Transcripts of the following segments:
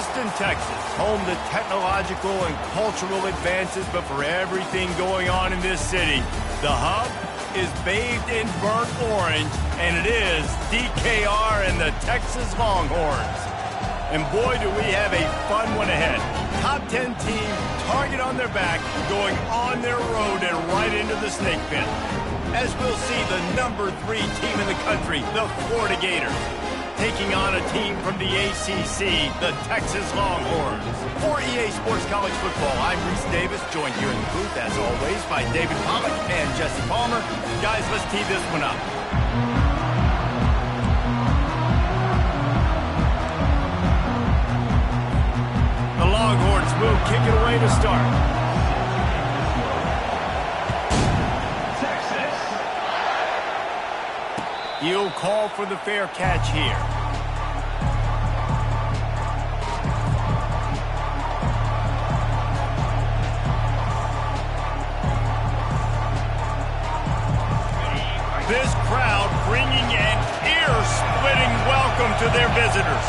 Austin, Texas, home to technological and cultural advances, but for everything going on in this city, the hub is bathed in burnt orange, and it is DKR and the Texas Longhorns. And boy, do we have a fun one ahead. Top 10 team, target on their back, going on their road and right into the snake pit. As we'll see the number 3 team in the country, the Florida Gators, taking on a team from the ACC, the Texas Longhorns. For EA Sports College Football, I'm Reese Davis, joined here in the booth, as always, by David Pollack and Jesse Palmer. Guys, let's tee this one up. The Longhorns will kick it away to start. He'll call for the fair catch here. This crowd bringing an ear-splitting welcome to their visitors.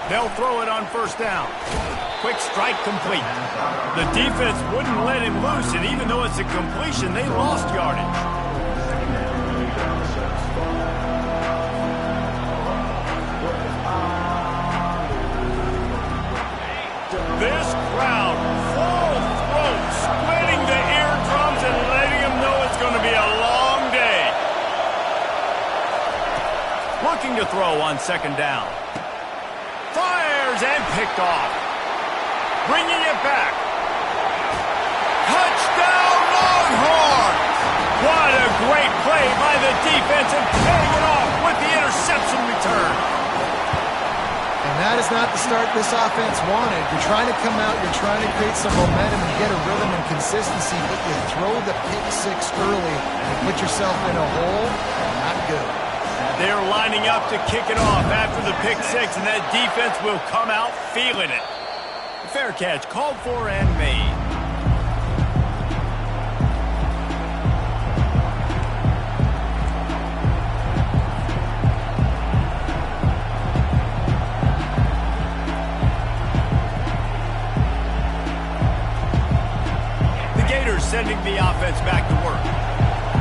They'll throw it on first down. Quick strike complete. The defense wouldn't let him loose, and even though it's a completion, they lost yardage. This crowd, full throat, splitting the eardrums and letting them know it's going to be a long day. Looking to throw on second down. Fires and picked off. Bringing it back. Touchdown Longhorns! What a great play by the defense and paying it off with the interception return. And that is not the start this offense wanted. You're trying to come out, you're trying to create some momentum and get a rhythm and consistency, but you throw the pick six early and put yourself in a hole. Not good. They're lining up to kick it off after the pick six, and that defense will come out feeling it. Fair catch called for and made. The Gators sending the offense back to work.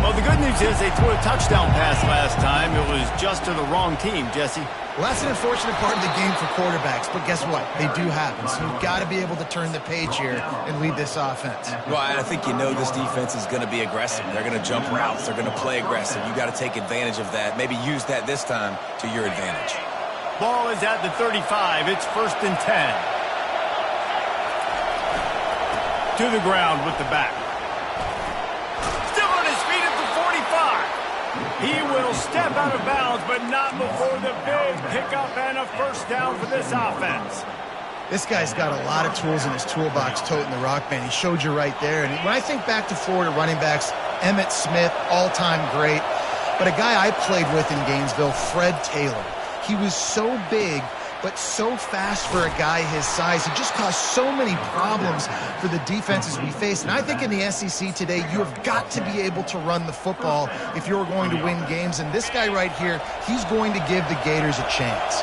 Well, the good news is they threw a touchdown pass last time. It was just to the wrong team, Jesse. Well, that's an unfortunate part of the game for quarterbacks, but guess what? They do happen, so you've got to be able to turn the page here and lead this offense. Well, I think you know this defense is going to be aggressive. They're going to jump routes. They're going to play aggressive. You got to take advantage of that. Maybe use that this time to your advantage. Ball is at the 35. It's 1st and 10. To the ground with the back. He will step out of bounds, but not before the big pickup and a first down for this offense. This guy's got a lot of tools in his toolbox toting the rock, man. He showed you right there. And when I think back to Florida running backs, Emmitt Smith, all-time great. But a guy I played with in Gainesville, Fred Taylor. He was so big, but so fast for a guy his size. It just caused so many problems for the defenses we face. And I think in the SEC today, you have got to be able to run the football if you're going to win games. And this guy right here, he's going to give the Gators a chance.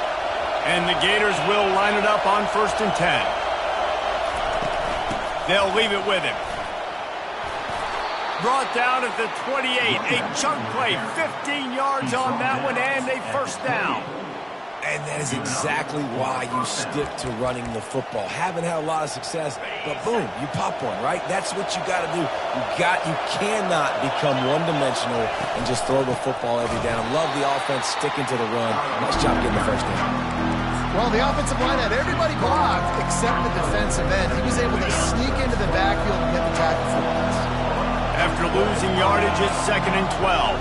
And the Gators will line it up on 1st and 10. They'll leave it with him. Brought down at the 28. A chunk play, 15 yards on that one, and a first down. And that is exactly why you stick to running the football. Haven't had a lot of success, but boom, you pop one, right? That's what you got to do. You cannot become one-dimensional and just throw the football every down. Love the offense sticking to the run. Nice job getting the first down. Well, the offensive line had everybody blocked except the defensive end. He was able to sneak into the backfield and get the tackle for once. After losing yardage, it's 2nd and 12.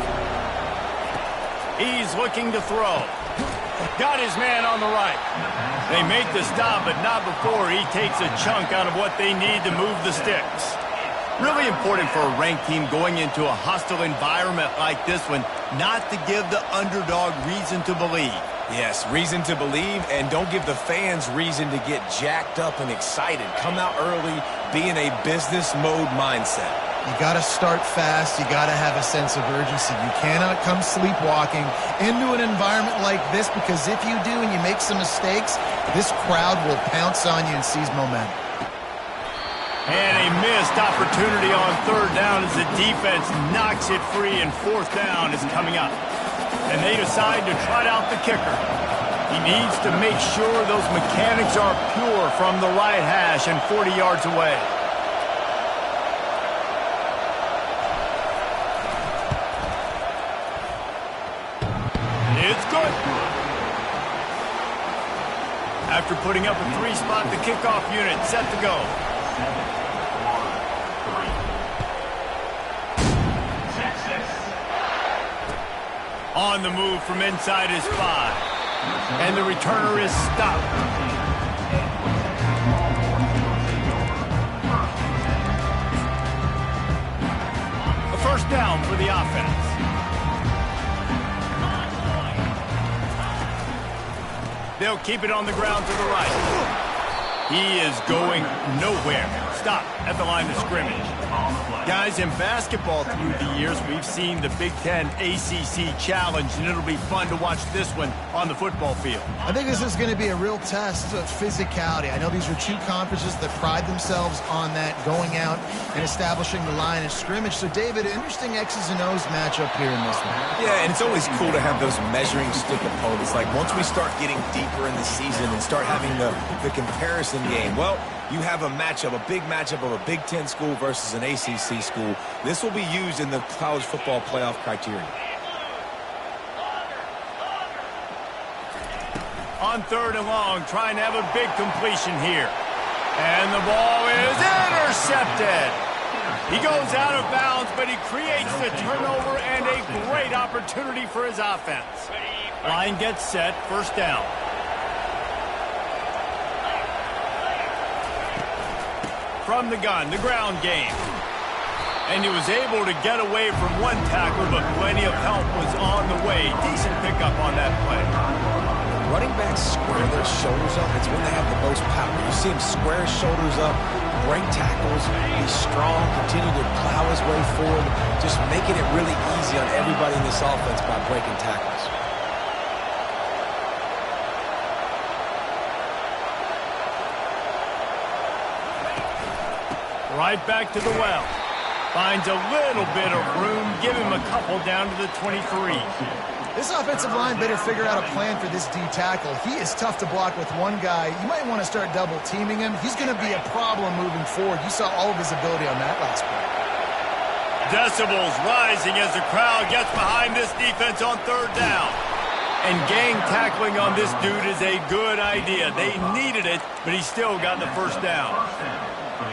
He's looking to throw. Got his man on the right. They make the stop, but not before he takes a chunk out of what they need to move the sticks. Really important for a ranked team going into a hostile environment like this one, not to give the underdog reason to believe. Yes, reason to believe, and don't give the fans reason to get jacked up and excited. Come out early, be in a business mode mindset. You got to start fast. You got to have a sense of urgency. You cannot come sleepwalking into an environment like this, because if you do and you make some mistakes, this crowd will pounce on you and seize momentum. And a missed opportunity on third down as the defense knocks it free, and fourth down is coming up. And they decide to trot out the kicker. He needs to make sure those mechanics are pure from the right hash and 40 yards away. It's good. After putting up a three-spot, the kickoff unit set to go. On the move from inside his 5. And the returner is stopped. A first down for the offense. They'll keep it on the ground to the right. He is going nowhere. Stop at the line of scrimmage. Guys, in basketball through the years, we've seen the Big Ten ACC Challenge, and it'll be fun to watch this one on the football field. I think this is going to be a real test of physicality. I know these are two conferences that pride themselves on that, going out and establishing the line of scrimmage. So, David, interesting X's and O's matchup here in this one. Yeah, and it's always cool to have those measuring stick opponents. Like, once we start getting deeper in the season and start having the comparison game, well, you have a matchup, a big matchup of a Big Ten school versus an ACC school. This will be used in the college football playoff criteria. On third and long, trying to have a big completion here. And the ball is intercepted. He goes out of bounds, but he creates the turnover and a great opportunity for his offense. Line gets set, first down. From the gun, the ground game. And he was able to get away from one tackle, but plenty of help was on the way. Decent pickup on that play. Running backs square their shoulders up. It's when they have the most power. You see him square his shoulders up, break tackles, be strong, continue to plow his way forward, just making it really easy on everybody in this offense by breaking tackles. Right back to the well. Finds a little bit of room. Give him a couple down to the 23. This offensive line better figure out a plan for this D tackle. He is tough to block with one guy. You might want to start double teaming him. He's going to be a problem moving forward. You saw all of his ability on that last play. Decibels rising as the crowd gets behind this defense on third down. And gang tackling on this dude is a good idea. They needed it, but he still got the first down.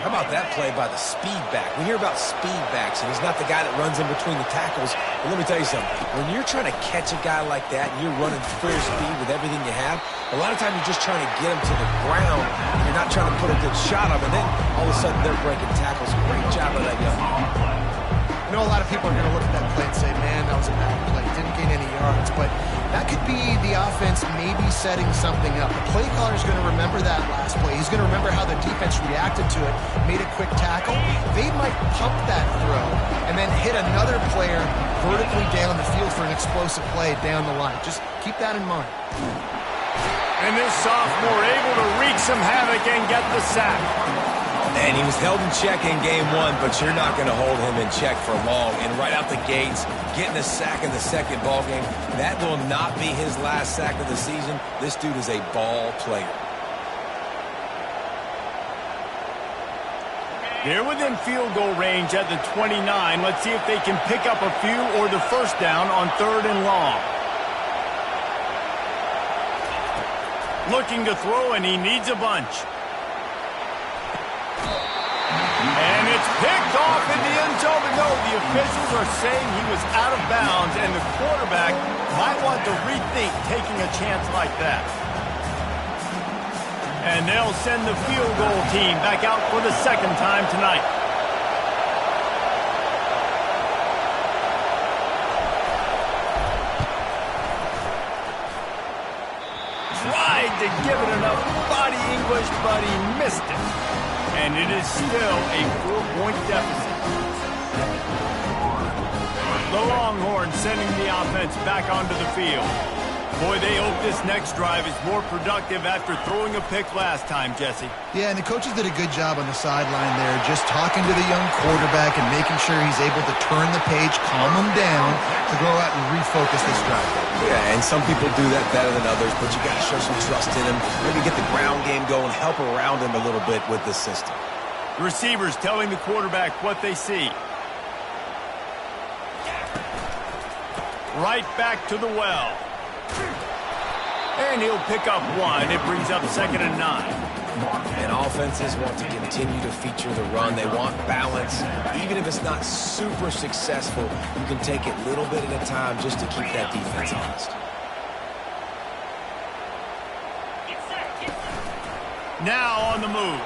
How about that play by the speed back? We hear about speed backs, and he's not the guy that runs in between the tackles. But let me tell you something. When you're trying to catch a guy like that and you're running full speed with everything you have, a lot of times you're just trying to get him to the ground. And you're not trying to put a good shot up, and then all of a sudden they're breaking tackles. Great job of that young man. I know a lot of people are going to look at that play and say, man, that was a bad play. Didn't gain any yards. But that could be the offense maybe setting something up. The play caller is going to remember that last play. He's going to remember how the defense reacted to it, made a quick tackle. They might pump that throw and then hit another player vertically down the field for an explosive play down the line. Just keep that in mind. And this sophomore able to wreak some havoc and get the sack. And he was held in check in game one, but you're not going to hold him in check for long. And right out the gates, getting a sack in the second ball game, that will not be his last sack of the season. This dude is a ball player. They're within field goal range at the 29. Let's see if they can pick up a few or the first down on third and long. Looking to throw, and he needs a bunch. And it's picked off in the end zone, but no, the officials are saying he was out of bounds, and the quarterback might want to rethink taking a chance like that. And they'll send the field goal team back out for the second time tonight. Tried to give it enough body English, but he missed it. And it is still a 4-point deficit. The Longhorns sending the offense back onto the field. Boy, they hope this next drive is more productive after throwing a pick last time, Jesse. Yeah, and the coaches did a good job on the sideline there, just talking to the young quarterback and making sure he's able to turn the page, calm him down, to go out and refocus this drive. Yeah, and some people do that better than others, but you got to show some trust in him. Maybe get the ground game going, help around him a little bit with this system. The receivers telling the quarterback what they see. Right back to the well. And he'll pick up one. It brings up 2nd and 9. And offenses want to continue to feature the run. They want balance. Even if it's not super successful, you can take it little bit at a time just to keep that defense honest. Now on the move.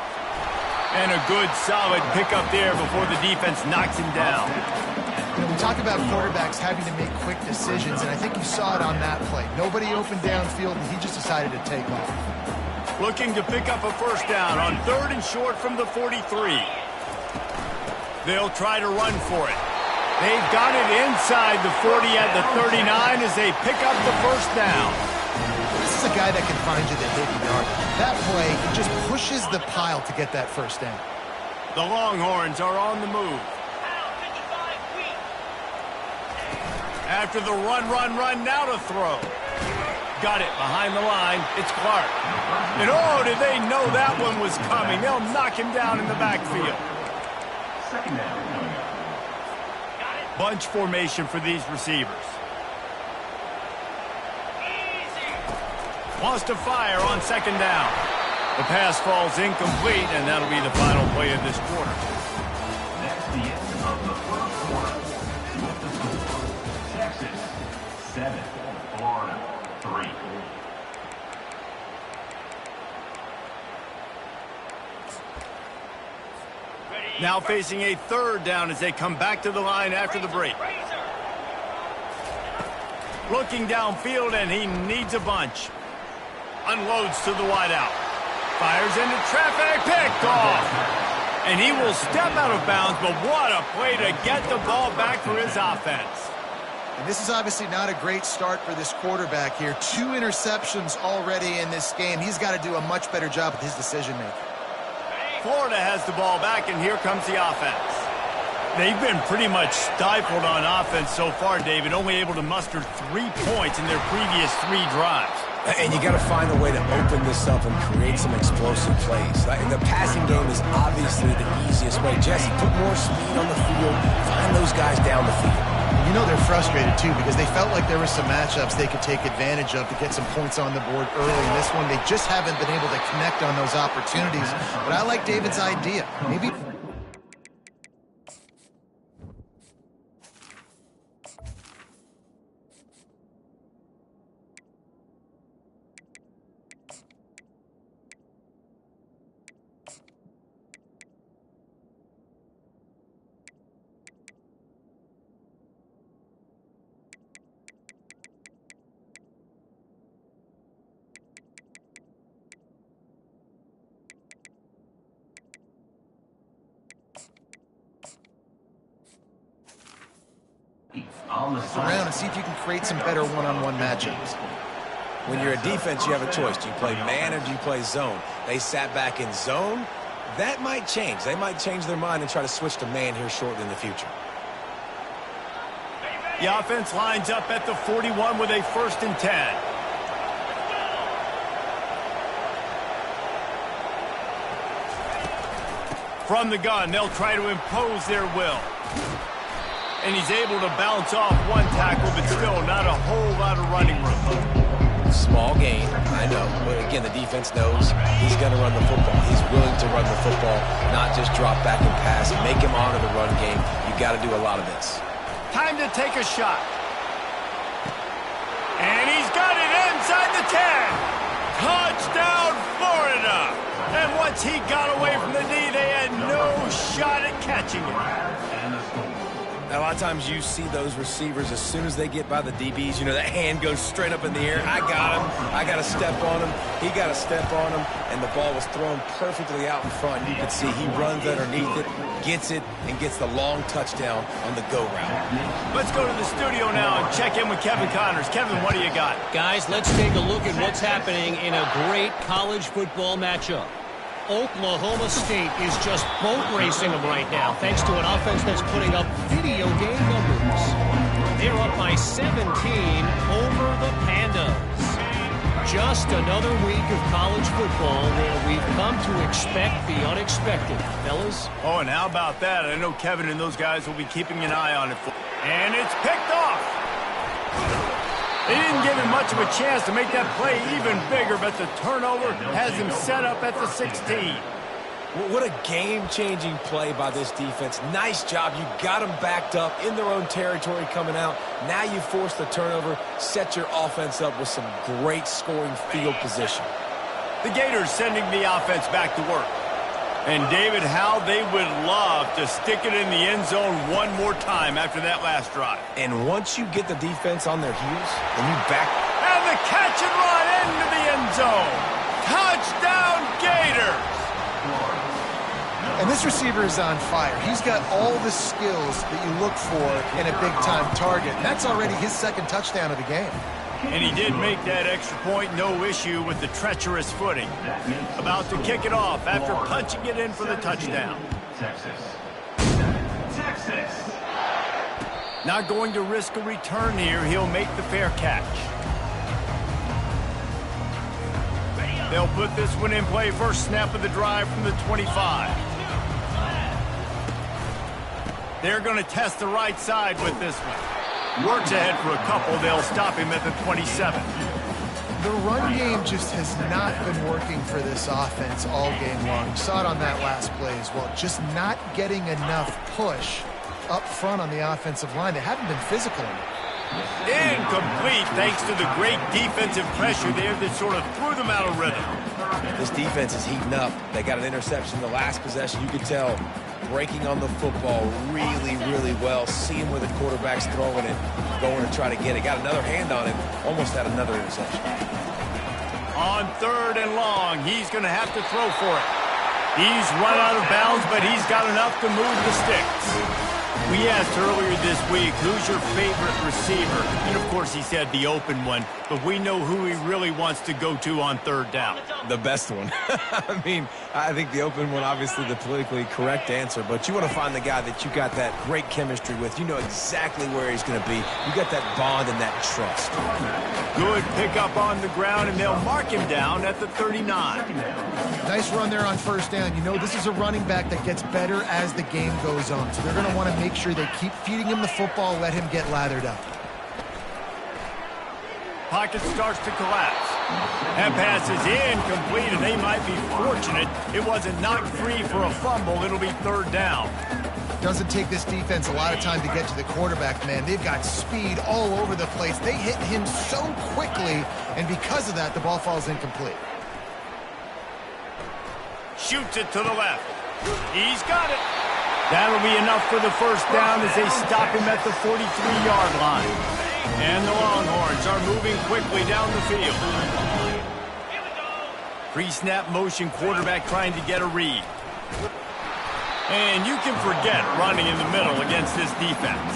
And a good, solid pickup there before the defense knocks him down. You know, we talk about quarterbacks having to make quick decisions, and I think you saw it on that play. Nobody opened downfield, and he just decided to take off. Looking to pick up a first down on 3rd and short from the 43. They'll try to run for it. They've got it inside the 40 at the 39 as they pick up the first down. This is a guy that can find you the hidden yard. That play, he just pushes the pile to get that first down. The Longhorns are on the move. After the run, now to throw. Got it behind the line. It's Clark. And oh, did they know that one was coming? They'll knock him down in the backfield. Bunch formation for these receivers. Wants to fire on 2nd down. The pass falls incomplete, and that'll be the final play of this quarter. That's the end of the first quarter. With the score, Texas 7, Florida 3. Now facing a 3rd down as they come back to the line after the break. Looking downfield, and he needs a bunch. Unloads to the wideout. Fires into traffic, picked off. And he will step out of bounds, but what a play to get the ball back for his offense. And this is obviously not a great start for this quarterback here. 2 interceptions already in this game. He's got to do a much better job with his decision-making. Florida has the ball back, and here comes the offense. They've been pretty much stifled on offense so far, David, only able to muster 3 points in their previous 3 drives. And you got to find a way to open this up and create some explosive plays. The passing game is obviously the easiest way. Jesse, put more speed on the field. Find those guys down the field. You know they're frustrated, too, because they felt like there were some matchups they could take advantage of to get some points on the board early. In this one, they just haven't been able to connect on those opportunities. But I like David's idea. Maybe... around and see if you can create some better one-on-one matchups. When you're a defense, you have a choice. Do you play man or do you play zone? They sat back in zone. That might change. They might change their mind and try to switch to man here shortly in the future. The offense lines up at the 41 with a 1st and 10. From the gun, they'll try to impose their will. And he's able to bounce off 1 tackle, but still not a whole lot of running room. Small gain, I know. But again, the defense knows he's going to run the football. He's willing to run the football, not just drop back and pass. Make him honor the run game. You got to do a lot of this. Time to take a shot. And he's got it inside the 10. Touchdown, Florida. And once he got away from the knee, they had no shot at catching it. And the score, A lot of times you see those receivers, as soon as they get by the DBs, you know, that hand goes straight up in the air. I got him. I got to step on him. He got to step on him. And the ball was thrown perfectly out in front. You can see he runs underneath it, gets it, and gets the long touchdown on the go route. Let's go to the studio now and check in with Kevin Connors. Kevin, what do you got? Guys, let's take a look at what's happening in a great college football matchup. Oklahoma State is just boat racing them right now, thanks to an offense that's putting up video game numbers. They're up by 17 over the Pandas. Just another week of college football where we've come to expect the unexpected, fellas. Oh, and how about that? I know Kevin and those guys will be keeping an eye on it. And it's picked off. They didn't give him much of a chance to make that play even bigger, but the turnover has him set up at the 16. What a game-changing play by this defense. Nice job. You got them backed up in their own territory coming out. Now you force the turnover, set your offense up with some great scoring field position. The Gators sending the offense back to work. And, David, how they would love to stick it in the end zone one more time after that last drive. And once you get the defense on their heels, and you back... And the catch and run into the end zone. Touchdown, Gators! And this receiver is on fire. He's got all the skills that you look for in a big-time target. That's already his second touchdown of the game. And he did make that extra point, no issue with the treacherous footing. About to kick it off after punching it in for the touchdown. Texas. Not going to risk a return here. He'll make the fair catch. They'll put this one in play. First snap of the drive from the 25. They're going to test the right side with this one. Works ahead for a couple. They'll stop him at the 27. The run game just has not been working for this offense all game long. You saw it on that last play as well. Just not getting enough push up front on the offensive line. They haven't been physical enough. Incomplete thanks to the great defensive pressure there that sort of threw them out of rhythm. This defense is heating up. They got an interception the last possession. You could tell breaking on the football really, really well. Seeing where the quarterback's throwing it, going to try to get it. Got another hand on it. Almost had another interception. On 3rd and long, he's going to have to throw for it. He's run out of bounds, but he's got enough to move the sticks. We asked earlier this week, who's your favorite receiver? And, of course, he said the open one, but we know who he really wants to go to on 3rd down. The best one. I mean, I think the open one, obviously the politically correct answer, but you want to find the guy that you got that great chemistry with. You know exactly where he's going to be. You got that bond and that trust. Good pickup on the ground, and they'll mark him down at the 39. Nice run there on 1st down. You know, this is a running back that gets better as the game goes on, so they're going to want to make sure they keep feeding him the football, let him get lathered up. Pocket starts to collapse. That pass is incomplete, and they might be fortunate it wasn't knocked free for a fumble. It'll be 3rd down. Doesn't take this defense a lot of time to get to the quarterback, man. They've got speed all over the place. They hit him so quickly, and because of that, the ball falls incomplete. Shoots it to the left. He's got it. That'll be enough for the 1st down as they stop him at the 43-yard line. And the Longhorns are moving quickly down the field. Pre-snap motion, quarterback trying to get a read. And you can forget running in the middle against this defense.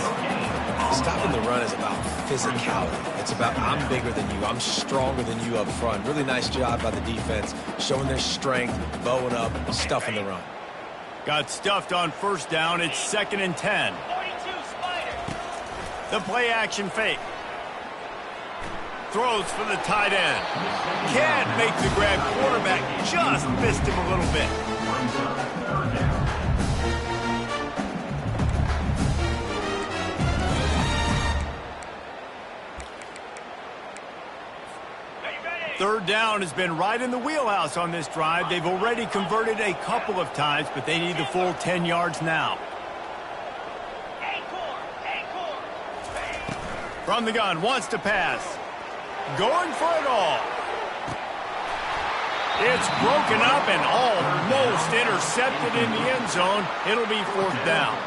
Stopping the run is about physicality. It's about I'm bigger than you. I'm stronger than you up front. Really nice job by the defense, showing their strength, bowing up, stuffing the run. Got stuffed on 1st down. It's 2nd and 10. The play action fake. Throws for the tight end. Can't make the grab. Quarterback just missed him a little bit. Third down has been right in the wheelhouse on this drive. They've already converted a couple of times, but they need the full 10 yards now. From the gun, wants to pass. Going for it all. It's broken up and almost intercepted in the end zone. It'll be 4th down.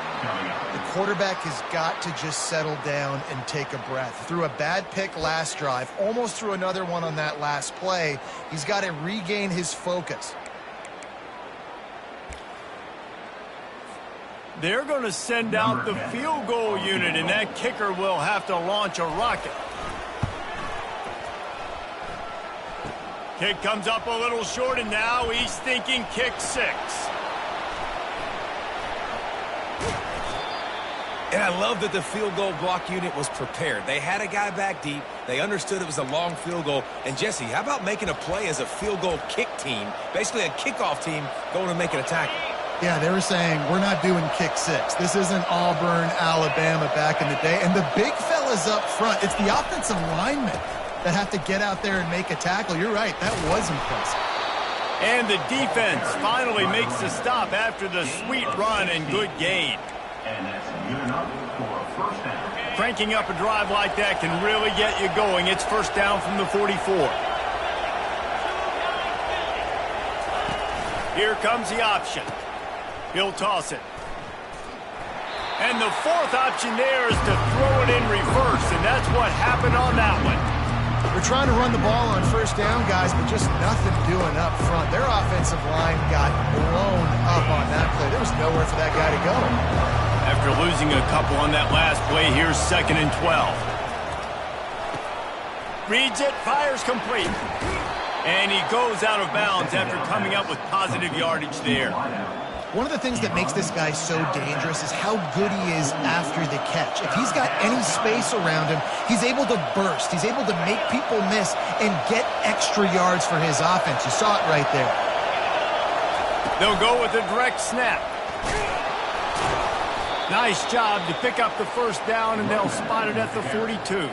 The quarterback has got to just settle down and take a breath. Threw a bad pick last drive, almost threw another one on that last play. He's got to regain his focus. They're going to send out the field goal unit, and that kicker will have to launch a rocket. Kick comes up a little short, and now he's thinking kick 6. And I love that the field goal block unit was prepared. They had a guy back deep. They understood it was a long field goal. And, Jesse, how about making a play as a field goal kick team, basically a kickoff team, going and making a tackle? Yeah, they were saying, we're not doing kick 6. This isn't Auburn, Alabama back in the day. And the big fellas up front, it's the offensive linemen that have to get out there and make a tackle. You're right, that was impressive. And the defense finally makes the stop after the sweet run and good gain. And that's good enough for a first down. Cranking up a drive like that can really get you going. It's first down from the 44. Here comes the option. He'll toss it. And the fourth option there is to throw it in reverse, and that's what happened on that one. We're trying to run the ball on first down, guys, but just nothing doing up front. Their offensive line got blown up on that play. There was nowhere for that guy to go. After losing a couple on that last play, here's 2nd and 12. Reads it, fires complete. And he goes out of bounds after coming up with positive yardage there. One of the things that makes this guy so dangerous is how good he is after the catch. If he's got any space around him, he's able to burst. He's able to make people miss and get extra yards for his offense. You saw it right there. They'll go with a direct snap. Nice job to pick up the first down, and they'll spot it at the 42.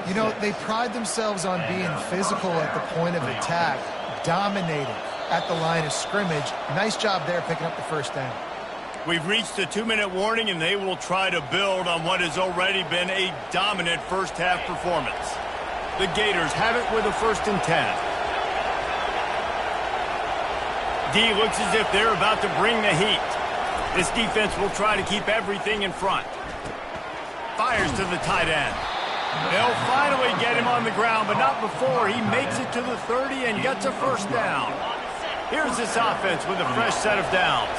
You know, they pride themselves on being physical at the point of attack, dominating at the line of scrimmage. Nice job there picking up the first down. We've reached the 2-minute warning, and they will try to build on what has already been a dominant first-half performance. The Gators have it with a 1st and 10. D looks as if they're about to bring the heat. This defense will try to keep everything in front. Fires to the tight end. They'll finally get him on the ground, but not before he makes it to the 30 and gets a first down. Here's this offense with a fresh set of downs.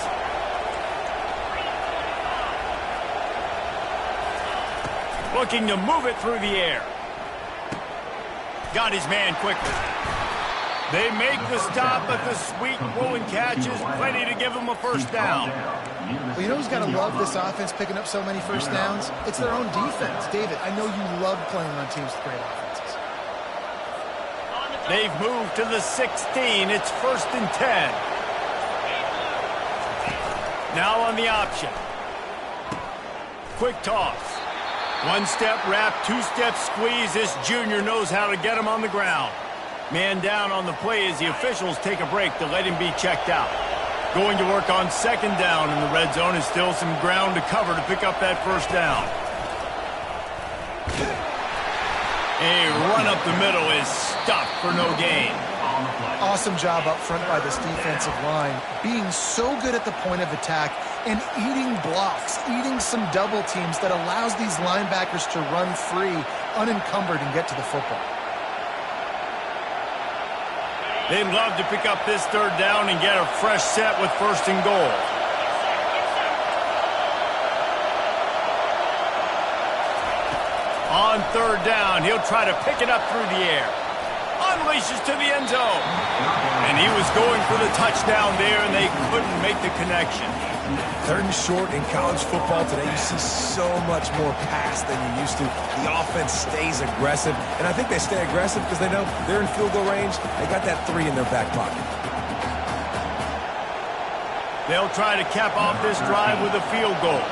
Looking to move it through the air. Got his man quickly. They make the stop, but the sweet rolling catch is plenty to give them a first down. Well, you know who's got to love this offense picking up so many first downs? It's their own defense. David, I know you love playing on teams with great offenses. They've moved to the 16. It's 1st and 10. Now on the option. Quick toss. 1-step wrap, 2-step squeeze. This junior knows how to get him on the ground. Man down on the play as the officials take a break to let him be checked out. Going to work on 2nd down in the red zone is still some ground to cover to pick up that first down. A run up the middle is stuffed for no gain. Awesome job up front by this defensive line, being so good at the point of attack and eating blocks, eating some double teams that allows these linebackers to run free, unencumbered, and get to the football. They'd love to pick up this 3rd down and get a fresh set with 1st and goal. On 3rd down, he'll try to pick it up through the air. Unleashes to the end zone. And he was going for the touchdown there, and they couldn't make the connection. 3rd and short in college football today, you see so much more pass than you used to. The offense stays aggressive, and I think they stay aggressive because they know they're in field goal range. They got that 3 in their back pocket. They'll try to cap off this drive with a field goal.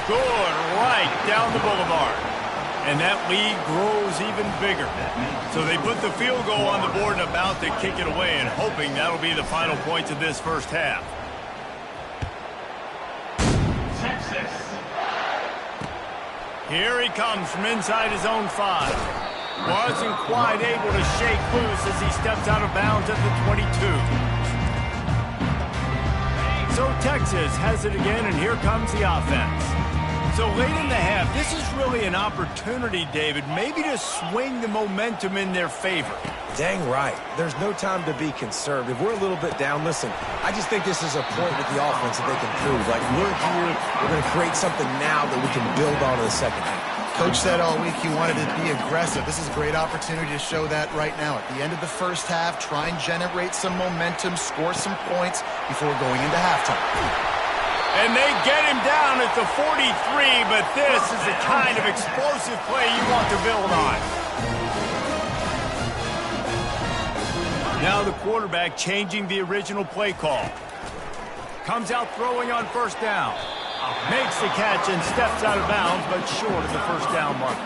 Good, right down the boulevard. And that lead grows even bigger. So they put the field goal on the board and about to kick it away, and hoping that'll be the final points of this first half. Here he comes from inside his own 5. Wasn't quite able to shake loose as he steps out of bounds at the 22. So Texas has it again, and here comes the offense. So late in the half, this is really an opportunity, David, maybe to swing the momentum in their favor. Dang right. There's no time to be conservative. We're a little bit down. Listen, I just think this is a point with the offense that they can prove. Like, we're here, we're going to create something now that we can build on in the second half. Coach said all week he wanted to be aggressive. This is a great opportunity to show that right now. At the end of the first half, try and generate some momentum, score some points before going into halftime. And they get him down at the 43, but this is the kind of explosive play you want to build on. Now the quarterback changing the original play call. Comes out throwing on first down. Makes the catch and steps out of bounds, but short of the first down mark.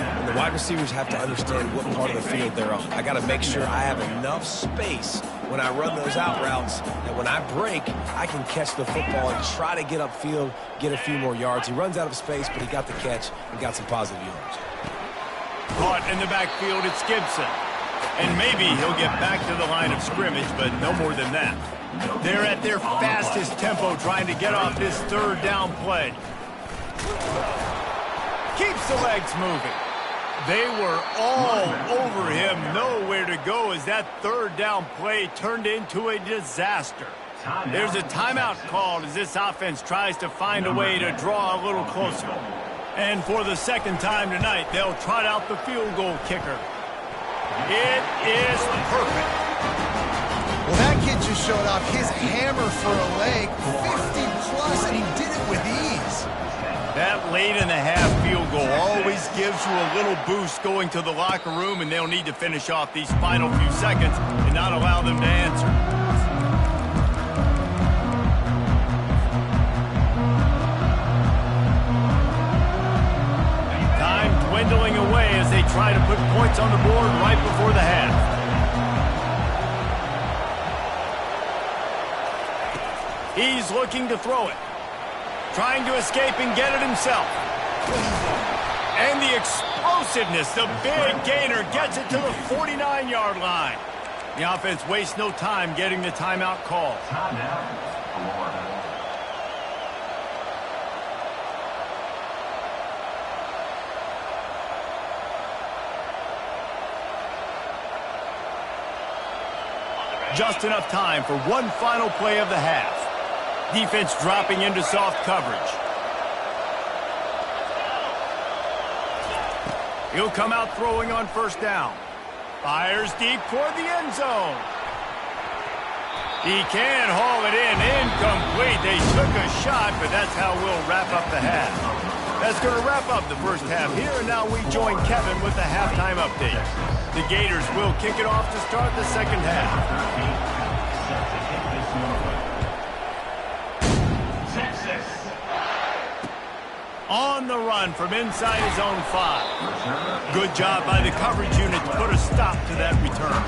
And the wide receivers have to understand what part of the field they're on. I got to make sure I have enough space when I run those out routes that when I break, I can catch the football and try to get upfield, get a few more yards. He runs out of space, but he got the catch and got some positive yards. Caught in the backfield, it's Gibson. And maybe he'll get back to the line of scrimmage, but no more than that. They're at their fastest tempo trying to get off this third down play. Keeps the legs moving. They were all over him, nowhere to go as that third down play turned into a disaster. There's a timeout called as this offense tries to find a way to draw a little closer. And for the second time tonight, they'll trot out the field goal kicker. It is perfect. Well, that kid just showed off his hammer for a leg, 50-plus, and he did it with ease. That late in the half field goal always gives you a little boost going to the locker room, and they'll need to finish off these final few seconds and not allow them to answer. Time dwindling away as they try to put points on the board right before the half. He's looking to throw it. Trying to escape and get it himself. And the explosiveness, the big gainer gets it to the 49-yard line. The offense wastes no time getting the timeout call. Just enough time for one final play of the half. Defense dropping into soft coverage. He'll come out throwing on first down. Fires deep toward the end zone. He can haul it in. Incomplete. They took a shot, but that's how we'll wrap up the half. That's going to wrap up the first half here, and now we join Kevin with the halftime update. The Gators will kick it off to start the second half. On the run from inside his own 5. Good job by the coverage unit to put a stop to that return.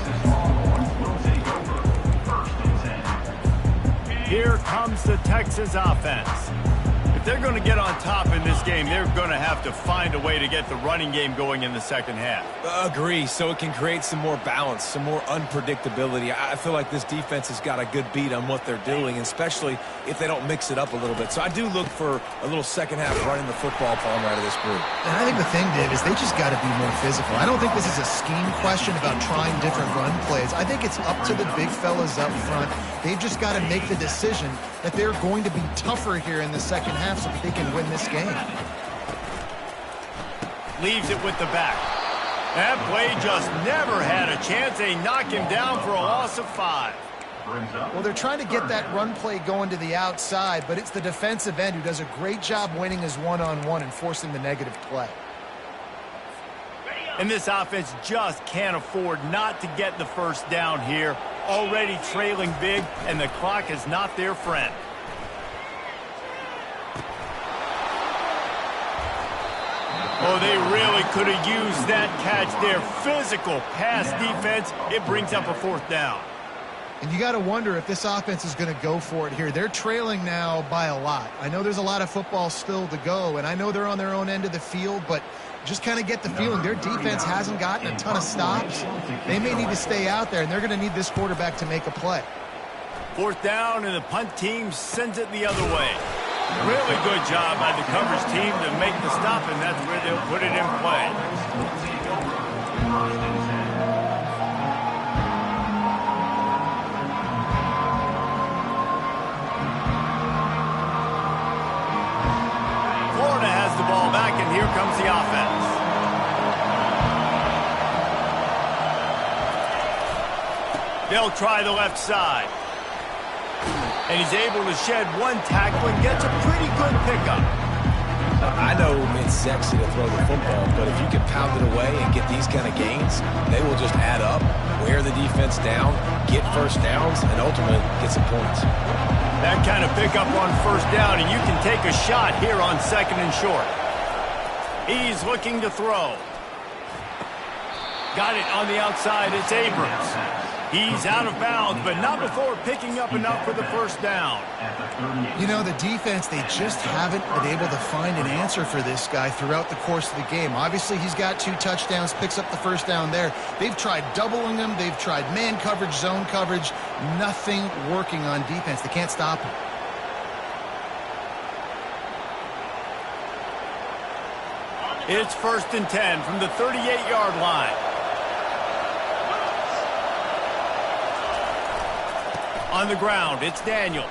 Here comes the Texas offense. If they're going to get on top in this game, they're going to have to find a way to get the running game going in the second half. Agree, so it can create some more balance, some more unpredictability. I feel like this defense has got a good beat on what they're doing, especially if they don't mix it up a little bit. So I do look for a little second half running the football palm out of this group. And I think the thing, Dave, is they just got to be more physical. I don't think this is a scheme question about trying different run plays. I think it's up to the big fellas up front. They've just got to make the decision that they're going to be tougher here in the second half so that they can win this game. Leaves it with the back. That play just never had a chance. They knock him down for a loss of 5. Well, they're trying to get that run play going to the outside, but it's the defensive end who does a great job winning his one-on-one and forcing the negative play. And this offense just can't afford not to get the first down here. Already trailing big, and the clock is not their friend. Oh, they really could have used that catch there. Physical pass defense. It brings up a fourth down. And you got to wonder if this offense is going to go for it here. They're trailing now by a lot. I know there's a lot of football still to go, and I know they're on their own end of the field, but just kind of get the feeling their defense hasn't gotten a ton of stops. They may need to stay out there, and they're going to need this quarterback to make a play. 4th down, and the punt team sends it the other way. Really good job by the coverage team to make the stop, and that's where they'll put it in play. Florida has the ball back, and here comes the offense. They'll try the left side. And he's able to shed one tackle and gets a pretty good pickup. I know it's sexy to throw the football, but if you can pound it away and get these kind of gains, they will just add up, wear the defense down, get first downs, and ultimately get some points. That kind of pickup on 1st down, and you can take a shot here on 2nd and short. He's looking to throw. Got it on the outside. It's Abrams. He's out of bounds, but not before picking up enough for the 1st down. You know, the defense, they just haven't been able to find an answer for this guy throughout the course of the game. Obviously, he's got 2 touchdowns, picks up the 1st down there. They've tried doubling him. They've tried man coverage, zone coverage. Nothing working on defense. They can't stop him. It's 1st and 10 from the 38-yard line. On the ground, it's Daniels.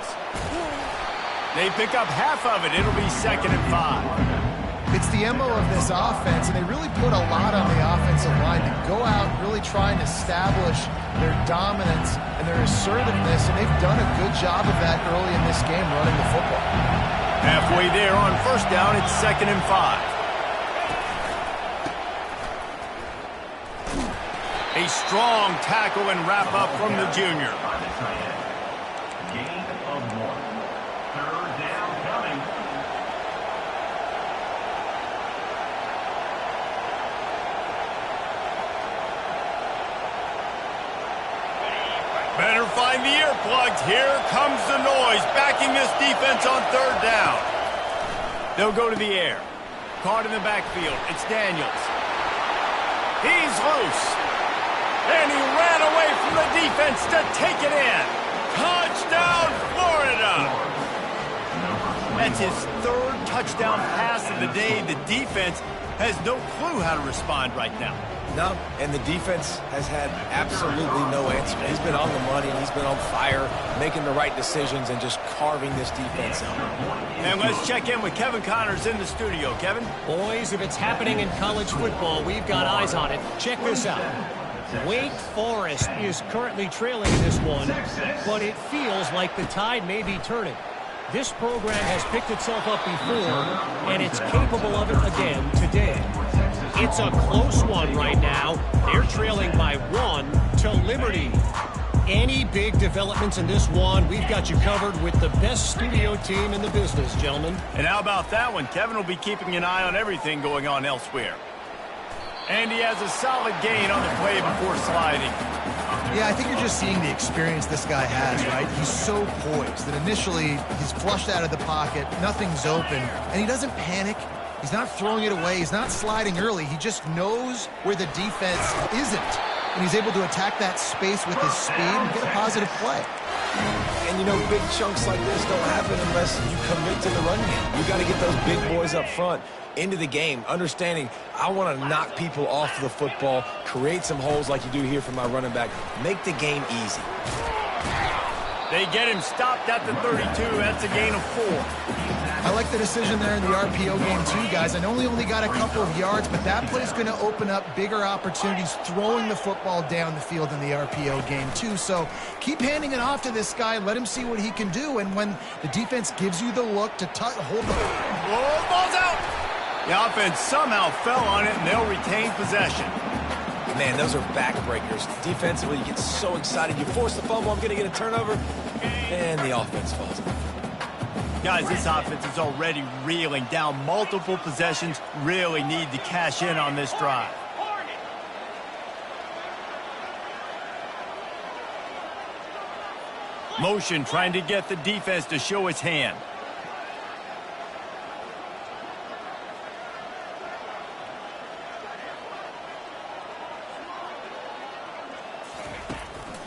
They pick up half of it. It'll be 2nd and 5. It's the MO of this offense, and they really put a lot on the offensive line to go out really trying to establish their dominance and their assertiveness, and they've done a good job of that early in this game running the football. Halfway there on 1st down, it's 2nd and 5. A strong tackle and wrap up from the junior. Gain of 1. 3rd down coming. Better find the earplugs. Here comes the noise, backing this defense on 3rd down. They'll go to the air. Caught in the backfield. It's Daniels. He's loose. And he ran away from the defense to take it in. Touchdown, Florida! That's his 3rd touchdown pass of the day. The defense has no clue how to respond right now. No, and the defense has had absolutely no answer. He's been on the money, he's been on fire, making the right decisions and just carving this defense up. And let's check in with Kevin Connors in the studio. Kevin? Boys, if it's happening in college football, we've got eyes on it. Check this out. Wake Forest is currently trailing this one, but it feels like the tide may be turning. This program has picked itself up before, and it's capable of it again today. It's a close one right now. They're trailing by 1 to Liberty. Any big developments in this one, we've got you covered with the best studio team in the business, gentlemen. And how about that one? Kevin will be keeping an eye on everything going on elsewhere. And he has a solid gain on the play before sliding. Yeah, I think you're just seeing the experience this guy has, right? He's so poised that initially he's flushed out of the pocket, nothing's open, and he doesn't panic. He's not throwing it away. He's not sliding early. He just knows where the defense isn't, and he's able to attack that space with his speed and get a positive play. And, you know, big chunks like this don't happen unless you commit to the run game. You got to get those big boys up front into the game, understanding I want to knock people off the football, create some holes like you do here for my running back, make the game easy. They get him stopped at the 32. That's a gain of 4. I like the decision there in the RPO game too, guys. I know he only got a couple of yards, but that play's going to open up bigger opportunities throwing the football down the field in the RPO game too. So keep handing it off to this guy. Let him see what he can do. And when the defense gives you the look to hold the ball. Oh, ball's out. The offense somehow fell on it, and they'll retain possession. Man, those are backbreakers. Defensively, you get so excited. You force the fumble, I'm going to get a turnover, and the offense falls off. Guys, this offense is already reeling down multiple possessions. Really need to cash in on this drive. Motion trying to get the defense to show its hand.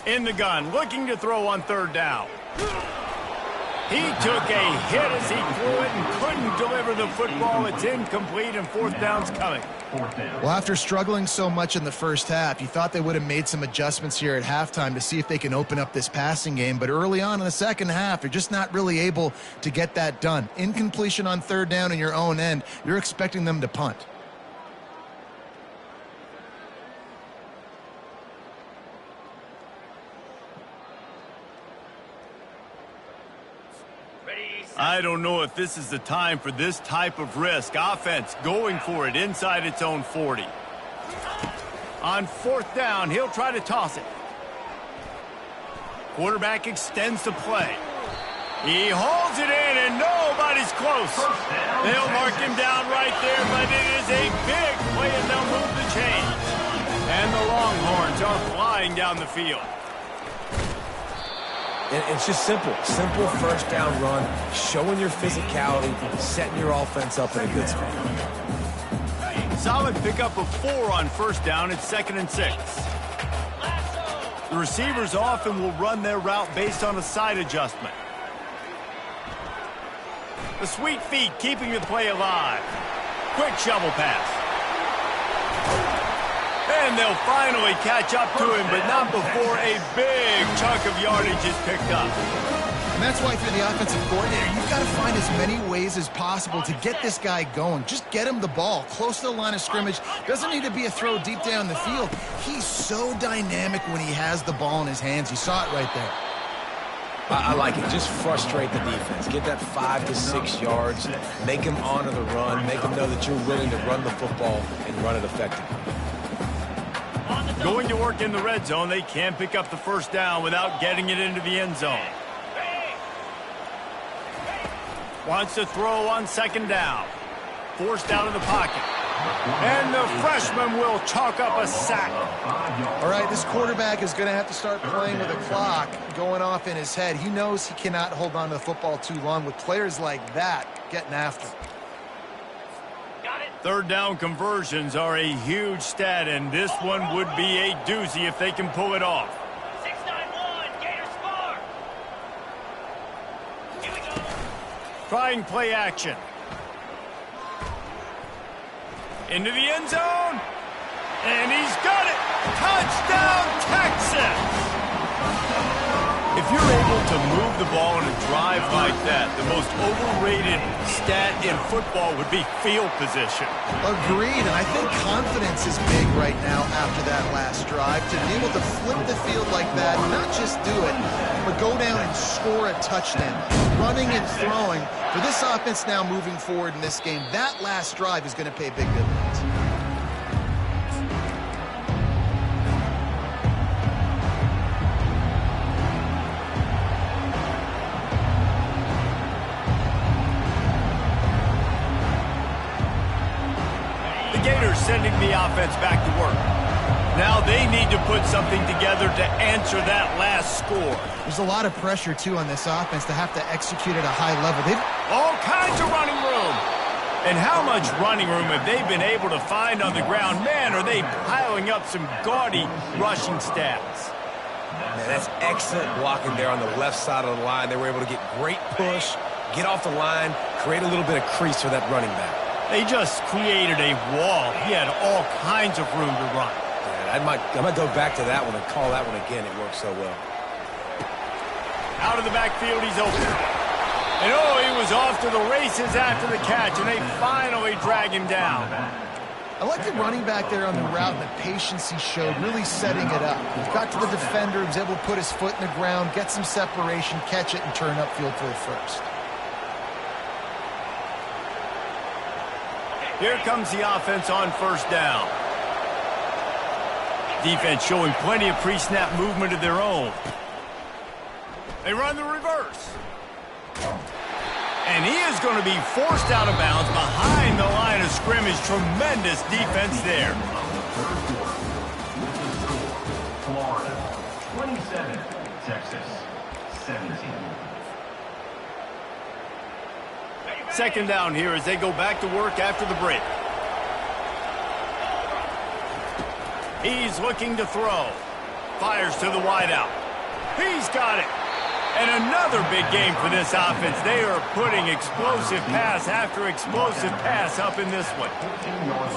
In the gun, looking to throw on third down. He took a hit as he threw it and couldn't deliver the football. It's incomplete and fourth down's coming. Well, after struggling so much in the first half, you thought they would have made some adjustments here at halftime to see if they can open up this passing game. But early on in the second half, they're just not really able to get that done. Incompletion on third down in your own end, you're expecting them to punt. I don't know if this is the time for this type of risk. Offense going for it inside its own 40. On fourth down, he'll try to toss it. Quarterback extends the play. He holds it in, and nobody's close. They'll mark him down right there, but it is a big play, and they'll move the chains. And the Longhorns are flying down the field. It's just simple. Simple first down run, showing your physicality, setting your offense up in a good spot. Solid pickup of 4 on first down. It's 2nd and 6. The receivers often will run their route based on a side adjustment. The sweet feet keeping the play alive. Quick shovel pass. And they'll finally catch up to him, but not before a big chunk of yardage is picked up. And that's why if you're the offensive coordinator, you've got to find as many ways as possible to get this guy going. Just get him the ball close to the line of scrimmage. Doesn't need to be a throw deep down the field. He's so dynamic when he has the ball in his hands. You saw it right there. I like it. Just frustrate the defense. Get that 5 to 6 yards. Make them honor the run. Make them know that you're willing to run the football and run it effectively. Going to work in the red zone. They can't pick up the first down without getting it into the end zone. Wants to throw on second down. Forced out of the pocket. And the freshman will chalk up a sack. All right, this quarterback is going to have to start playing with a clock going off in his head. He knows he cannot hold on to the football too long with players like that getting after him. Third down conversions are a huge stat, and this one would be a doozy if they can pull it off. 6-9-1, Gators score. Here we go. Trying play action. Into the end zone. And he's got it. Touchdown, Texas. If you're able to move the ball in a drive like that, the most overrated stat in football would be field position. Agreed, and I think confidence is big right now after that last drive. To be able to flip the field like that, not just do it, but go down and score a touchdown. Running and throwing. For this offense now moving forward in this game, that last drive is going to pay big dividends. Sending the offense back to work. Now they need to put something together to answer that last score. There's a lot of pressure, too, on this offense to have to execute at a high level. All kinds of running room. And how much running room have they been able to find on the ground? Man, are they piling up some gaudy rushing stats. Man, that's excellent blocking there on the left side of the line. They were able to get great push, get off the line, create a little bit of crease for that running back. They just created a wall. He had all kinds of room to run. Yeah, I might go back to that one and call that one again. It worked so well. Out of the backfield, he's open. And he was off to the races after the catch, and they finally drag him down. I like the running back there on the route and the patience he showed, really setting it up. He got to the defender, he was able to put his foot in the ground, get some separation, catch it, and turn upfield for the first. Here comes the offense on first down. Defense showing plenty of pre-snap movement of their own. They run the reverse. And he is going to be forced out of bounds behind the line of scrimmage. Tremendous defense there. Florida, 27, Texas, 17. Second down here as they go back to work after the break. He's looking to throw. Fires to the wideout. He's got it. And another big game for this offense. They are putting explosive pass after explosive pass up in this one.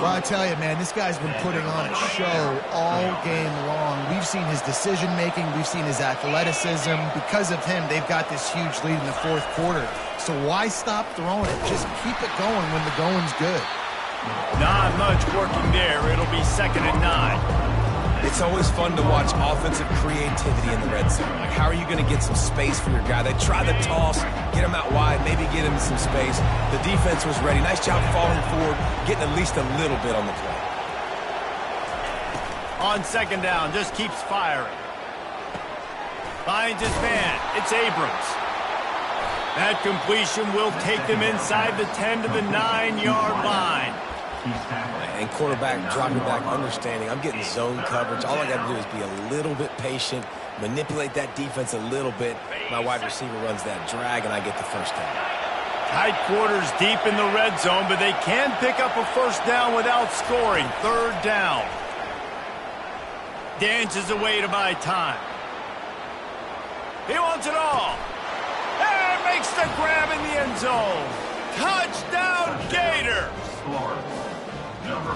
Well, I tell you, man, this guy's been putting on a show all game long. We've seen his decision-making. We've seen his athleticism. Because of him, they've got this huge lead in the fourth quarter. So why stop throwing it? Just keep it going when the going's good. Not much working there. It'll be 2nd and 9. It's always fun to watch offensive creativity in the red zone. Like, how are you going to get some space for your guy? They try the toss, get him out wide, maybe get him some space. The defense was ready. Nice job falling forward, getting at least a little bit on the play. On 2nd down, just keeps firing. Finds his man. It's Abrams. That completion will take them inside the 10 to the 9-yard line. And quarterback dropping back, understanding I'm getting zone coverage. All I got to do is be a little bit patient, manipulate that defense a little bit. My wide receiver runs that drag, and I get the first down. Tight quarters deep in the red zone, but they can pick up a first down without scoring. 3rd down. Dances away to buy time. He wants it all. And makes the grab in the end zone. Touchdown, Gators.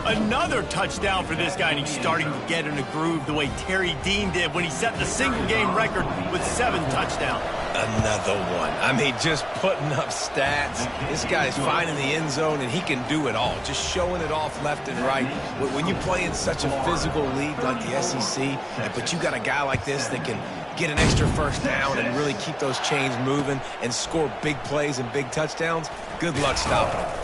Another touchdown for this guy, and he's starting to get in a groove the way Terry Dean did when he set the single-game record with 7 touchdowns. Another one. I mean, just putting up stats. This guy's finding the end zone, and he can do it all. Just showing it off left and right. When you play in such a physical league like the SEC, but you got a guy like this that can get an extra first down and really keep those chains moving and score big plays and big touchdowns, good luck stopping him.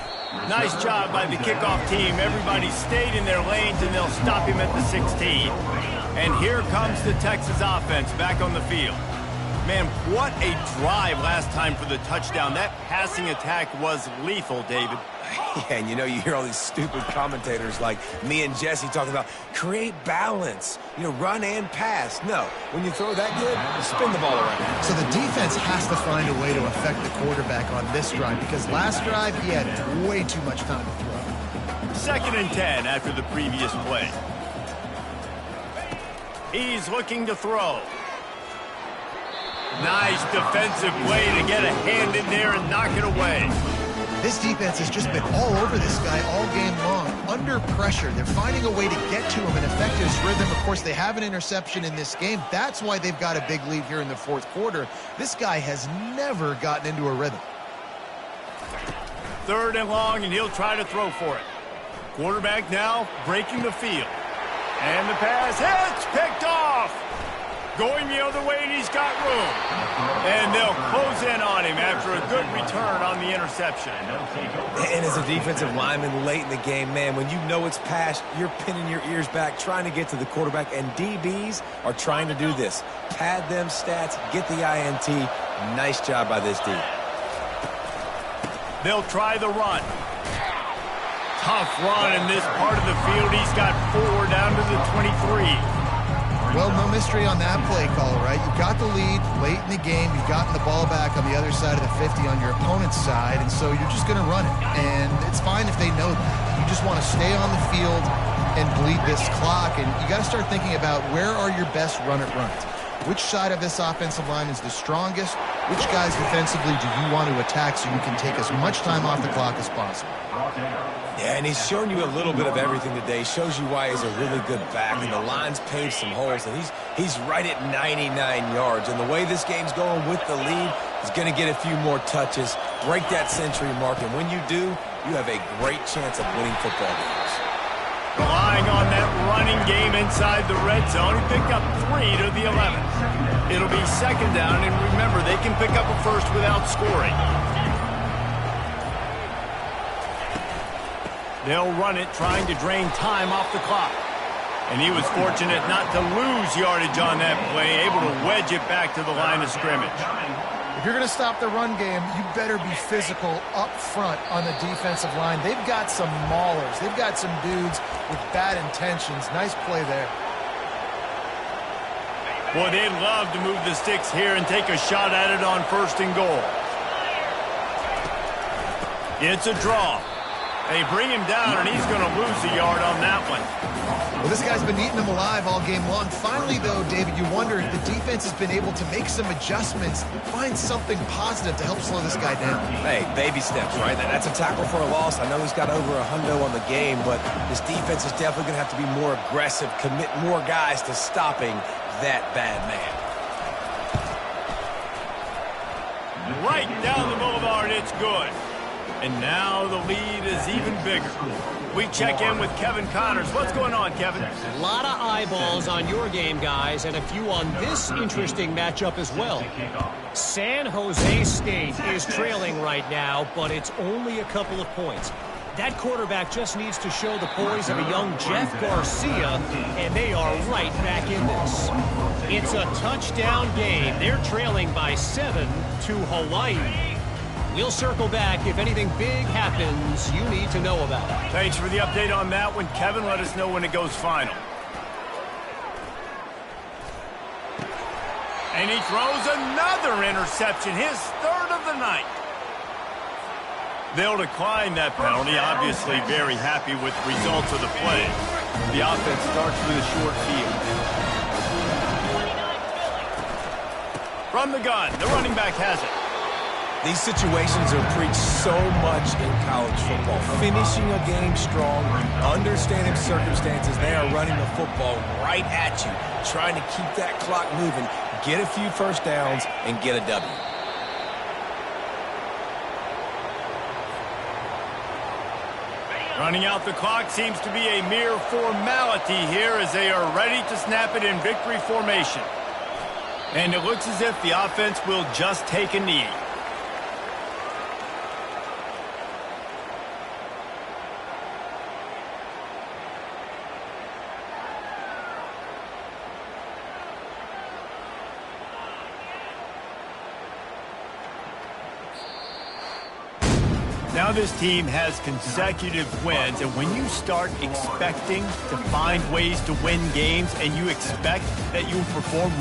Nice job by the kickoff team. Everybody stayed in their lanes, and they'll stop him at the 16. And here comes the Texas offense back on the field. Man, what a drive last time for the touchdown. That passing attack was lethal, David. Yeah, and you know, you hear all these stupid commentators like me and Jesse talking about create balance, you know, run and pass. No, when you throw that good, you spin the ball around. So the defense has to find a way to affect the quarterback on this drive, because last drive he had way too much time to throw. 2nd and 10 after the previous play. He's looking to throw. Nice defensive play to get a hand in there and knock it away. This defense has just been all over this guy all game long, under pressure. They're finding a way to get to him and affect his rhythm. Of course, they have an interception in this game. That's why they've got a big lead here in the fourth quarter. This guy has never gotten into a rhythm. 3rd and long, and he'll try to throw for it. Quarterback now breaking the field. And the pass hits, picked off. Going the other way, and he's got room. And they'll close in on him after a good return on the interception. And as a defensive lineman late in the game, man, when you know it's past, you're pinning your ears back, trying to get to the quarterback, and DBs are trying to do this. Pad them stats, get the INT. Nice job by this D. They'll try the run. Tough run in this part of the field. He's got 4 down to the 23. Well, no mystery on that play call, right? You got the lead late in the game. You've gotten the ball back on the other side of the 50 on your opponent's side, and so you're just going to run it. And it's fine if they know that. You just want to stay on the field and bleed this clock, and you got to start thinking about where are your best run-it runs. Which side of this offensive line is the strongest? Which guys defensively do you want to attack so you can take as much time off the clock as possible? Yeah, and he's shown you a little bit of everything today. Shows you why he's a really good back, and the line's paved some holes, and he's right at 99 yards. And the way this game's going with the lead, he's going to get a few more touches, break that century mark, and when you do, you have a great chance of winning football games. Relying on that running game inside the red zone, he picked up 3 to the 11th. It'll be 2nd down, and remember, they can pick up a first without scoring. They'll run it, trying to drain time off the clock. And he was fortunate not to lose yardage on that play, able to wedge it back to the line of scrimmage. If you're going to stop the run game, you better be physical up front on the defensive line. They've got some maulers. They've got some dudes with bad intentions. Nice play there. Boy, they'd love to move the sticks here and take a shot at it on 1st and goal. It's a draw. They bring him down, and he's going to lose a yard on that one. Well, this guy's been eating them alive all game long. Finally, though, David, you wonder if the defense has been able to make some adjustments, find something positive to help slow this guy down. Hey, baby steps, right? That's a tackle for a loss. I know he's got over a hundo on the game, but this defense is definitely going to have to be more aggressive, commit more guys to stopping that bad man. Right down the boulevard, it's good. And now the lead is even bigger. We check in with Kevin Connors. What's going on, Kevin? A lot of eyeballs on your game, guys, and a few on this interesting matchup as well. San Jose State is trailing right now, but it's only a couple of points. That quarterback just needs to show the poise of a young Jeff Garcia, and they are right back in this. It's a touchdown game. They're trailing by 7 to Hawaii. We'll circle back if anything big happens you need to know about. Thanks for the update on that one, Kevin. Let us know when it goes final. And he throws another interception, his 3rd of the night. They'll decline that penalty, obviously very happy with the results of the play. The offense starts with a short field. From the gun, the running back has it. These situations are preached so much in college football. Finishing a game strong, understanding circumstances. They are running the football right at you, trying to keep that clock moving, get a few first downs, and get a W. Running out the clock seems to be a mere formality here as they are ready to snap it in victory formation. And it looks as if the offense will just take a knee. Now this team has consecutive wins, and when you start expecting to find ways to win games and you expect that you will perform well,